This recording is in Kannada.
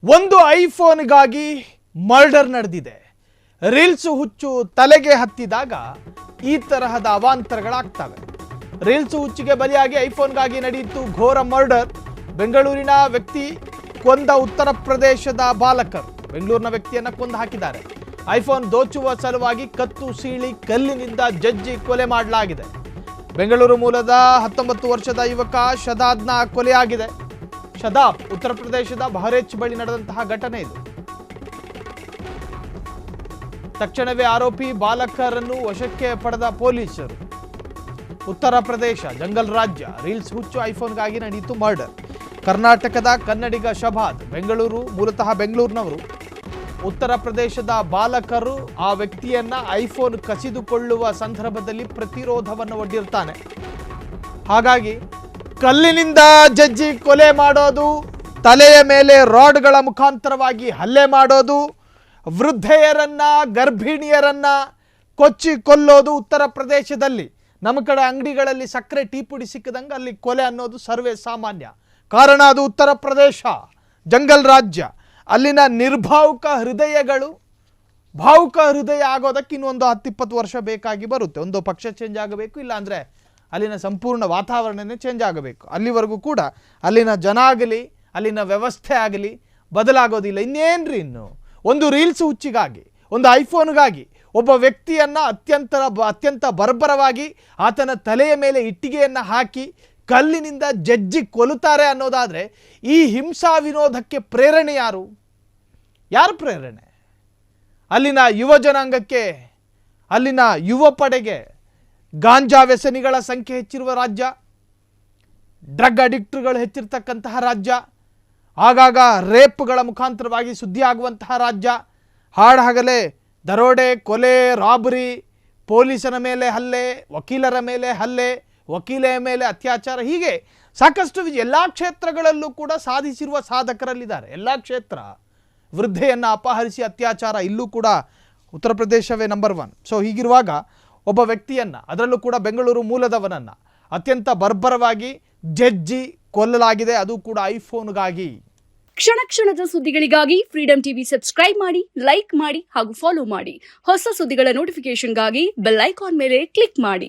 ಒಂದು ಐಫೋನ್ಗಾಗಿ ಮರ್ಡರ್ ನಡೆದಿದೆ. ರೀಲ್ಸ್ ಹುಚ್ಚು ತಲೆಗೆ ಹತ್ತಿದಾಗ ಈ ತರಹದ ಅವಾಂತರಗಳಾಗ್ತವೆ. ರೀಲ್ಸ್ ಹುಚ್ಚಿಗೆ ಬಲಿಯಾಗಿ ಐಫೋನ್ಗಾಗಿ ನಡೆಯಿತು ಘೋರ ಮರ್ಡರ್. ಬೆಂಗಳೂರಿನ ವ್ಯಕ್ತಿ ಕೊಂದ ಉತ್ತರ ಪ್ರದೇಶದ ಬಾಲಕರು ಬೆಂಗಳೂರಿನ ವ್ಯಕ್ತಿಯನ್ನು ಕೊಂದು ಹಾಕಿದ್ದಾರೆ. ಐಫೋನ್ ದೋಚುವ ಸಲುವಾಗಿ ಕತ್ತು ಸೀಳಿ ಕಲ್ಲಿನಿಂದ ಜಜ್ಜಿ ಕೊಲೆ ಮಾಡಲಾಗಿದೆ. ಬೆಂಗಳೂರು ಮೂಲದ 19 ವರ್ಷದ ಯುವಕ ಶದಾಬ್ನ ಕೊಲೆಯಾಗಿದೆ. ಶದಾಬ್ ಉತ್ತರ ಪ್ರದೇಶದ ಬಹರೇಚ್ ಬಳಿ ನಡೆದಂತಹ ಘಟನೆ ಇದು. ತಕ್ಷಣವೇ ಆರೋಪಿ ಬಾಲಕರನ್ನು ವಶಕ್ಕೆ ಪಡೆದ ಪೊಲೀಸರು. ಉತ್ತರ ಪ್ರದೇಶ ಜಂಗಲ್ ರಾಜ್ಯ. ರೀಲ್ಸ್ ಹುಚ್ಚು ಐಫೋನ್ಗಾಗಿ ನಡೆಯಿತು ಮರ್ಡರ್. ಕರ್ನಾಟಕದ ಕನ್ನಡಿಗ ಶಬಾದ್ ಬೆಂಗಳೂರು ಮೂಲತಃ ಬೆಂಗಳೂರಿನವರು. ಉತ್ತರ ಪ್ರದೇಶದ ಬಾಲಕರು ಆ ವ್ಯಕ್ತಿಯನ್ನ ಐಫೋನ್ ಕಸಿದುಕೊಳ್ಳುವ ಸಂದರ್ಭದಲ್ಲಿ ಪ್ರತಿರೋಧವನ್ನು ಒಡ್ಡಿರ್ತಾನೆ. ಹಾಗಾಗಿ ಕಲ್ಲಿನಿಂದ ಜಜ್ಜಿ ಕೊಲೆ ಮಾಡೋದು, ತಲೆಯ ಮೇಲೆ ರಾಡ್ಗಳ ಮುಖಾಂತರವಾಗಿ ಹಲ್ಲೆ ಮಾಡೋದು, ವೃದ್ಧೆಯರನ್ನ ಗರ್ಭಿಣಿಯರನ್ನ ಕೊಚ್ಚಿ ಕೊಲ್ಲೋದು ಉತ್ತರ ಪ್ರದೇಶದಲ್ಲಿ. ನಮ್ಮ ಕಡೆ ಅಂಗಡಿಗಳಲ್ಲಿ ಸಕ್ಕರೆ ಟೀ ಪುಡಿ ಸಿಕ್ಕದಂಗೆ ಅಲ್ಲಿ ಕೊಲೆ ಅನ್ನೋದು ಸರ್ವೇ ಸಾಮಾನ್ಯ. ಕಾರಣ ಅದು ಉತ್ತರ ಪ್ರದೇಶ ಜಂಗಲ್ ರಾಜ್ಯ. ಅಲ್ಲಿನ ನಿರ್ಭಾವುಕ ಹೃದಯಗಳು ಭಾವುಕ ಹೃದಯ ಆಗೋದಕ್ಕೆ ಇನ್ನೊಂದು 10-20 ವರ್ಷ ಬೇಕಾಗಿ ಬರುತ್ತೆ. ಒಂದು ಪಕ್ಷ ಚೇಂಜ್ ಆಗಬೇಕು, ಇಲ್ಲಾಂದರೆ ಅಲ್ಲಿನ ಸಂಪೂರ್ಣ ವಾತಾವರಣನೇ ಚೇಂಜ್ ಆಗಬೇಕು. ಅಲ್ಲಿವರೆಗೂ ಕೂಡ ಅಲ್ಲಿನ ಜನ ಆಗಲಿ ಅಲ್ಲಿನ ವ್ಯವಸ್ಥೆ ಆಗಲಿ ಬದಲಾಗೋದಿಲ್ಲ. ಇನ್ನೇನ್ರಿ ಇನ್ನು ಒಂದು ರೀಲ್ಸ್ ಹುಚ್ಚಿಗಾಗಿ, ಒಂದು ಐಫೋನ್ಗಾಗಿ ಒಬ್ಬ ವ್ಯಕ್ತಿಯನ್ನು ಅತ್ಯಂತ ಬರ್ಬರವಾಗಿ ಆತನ ತಲೆಯ ಮೇಲೆ ಇಟ್ಟಿಗೆಯನ್ನು ಹಾಕಿ ಕಲ್ಲಿನಿಂದ ಜಜ್ಜಿ ಕೊಲ್ಲುತ್ತಾರೆ ಅನ್ನೋದಾದರೆ ಈ ಹಿಂಸಾ ವಿನೋದಕ್ಕೆ ಪ್ರೇರಣೆ ಯಾರು ಪ್ರೇರಣೆ? ಅಲ್ಲಿನ ಯುವ ಜನಾಂಗಕ್ಕೆ, ಅಲ್ಲಿನ ಯುವ ಪಡೆಗೆ ಗಾಂಜಾ ವ್ಯಸನಿಗಳ ಸಂಖ್ಯೆ ಹೆಚ್ಚಿರುವ ರಾಜ್ಯ, ಡ್ರಗ್ ಅಡಿಕ್ಟ್ಗಳು ಹೆಚ್ಚಿರ್ತಕ್ಕಂತಹ ರಾಜ್ಯ, ಆಗಾಗ ರೇಪ್ಗಳ ಮುಖಾಂತರವಾಗಿ ಸುದ್ದಿ ಆಗುವಂತಹ ರಾಜ್ಯ, ಹಾಡಹಗಲೇ ದರೋಡೆ, ಕೊಲೆ, ರಾಬರಿ, ಪೊಲೀಸರ ಮೇಲೆ ಹಲ್ಲೆ, ವಕೀಲರ ಮೇಲೆ ಹಲ್ಲೆ, ವಕೀಲೆಯ ಮೇಲೆ ಅತ್ಯಾಚಾರ, ಹೀಗೆ ಸಾಕಷ್ಟು ಎಲ್ಲ ಕ್ಷೇತ್ರಗಳಲ್ಲೂ ಕೂಡ ಸಾಧಿಸಿರುವ ಸಾಧಕರಲ್ಲಿದ್ದಾರೆ. ಎಲ್ಲ ಕ್ಷೇತ್ರ. ವೃದ್ಧೆಯನ್ನು ಅಪಹರಿಸಿ ಅತ್ಯಾಚಾರ, ಇಲ್ಲೂ ಕೂಡ ಉತ್ತರ ಪ್ರದೇಶವೇ ನಂಬರ್ 1. ಸೊ ಹೀಗಿರುವಾಗ ಒಬ್ಬ ವ್ಯಕ್ತಿಯನ್ನು, ಅದರಲ್ಲೂ ಕೂಡ ಬೆಂಗಳೂರು ಮೂಲದವನನ್ನು ಅತ್ಯಂತ ಬರ್ಬರವಾಗಿ ಜಜ್ಜಿ ಕೊಲ್ಲಲಾಗಿದೆ, ಅದು ಕೂಡ ಐಫೋನ್ಗಾಗಿ. ಕ್ಷಣ ಕ್ಷಣದ ಸುದ್ದಿಗಳಿಗಾಗಿ ಫ್ರೀಡಂ ಟಿವಿ ಸಬ್ಸ್ಕ್ರೈಬ್ ಮಾಡಿ, ಲೈಕ್ ಮಾಡಿ ಹಾಗೂ ಫಾಲೋ ಮಾಡಿ. ಹೊಸ ಸುದ್ದಿಗಳ ನೋಟಿಫಿಕೇಶನ್ಗಾಗಿ ಬೆಲ್ ಐಕಾನ್ ಮೇಲೆ ಕ್ಲಿಕ್ ಮಾಡಿ.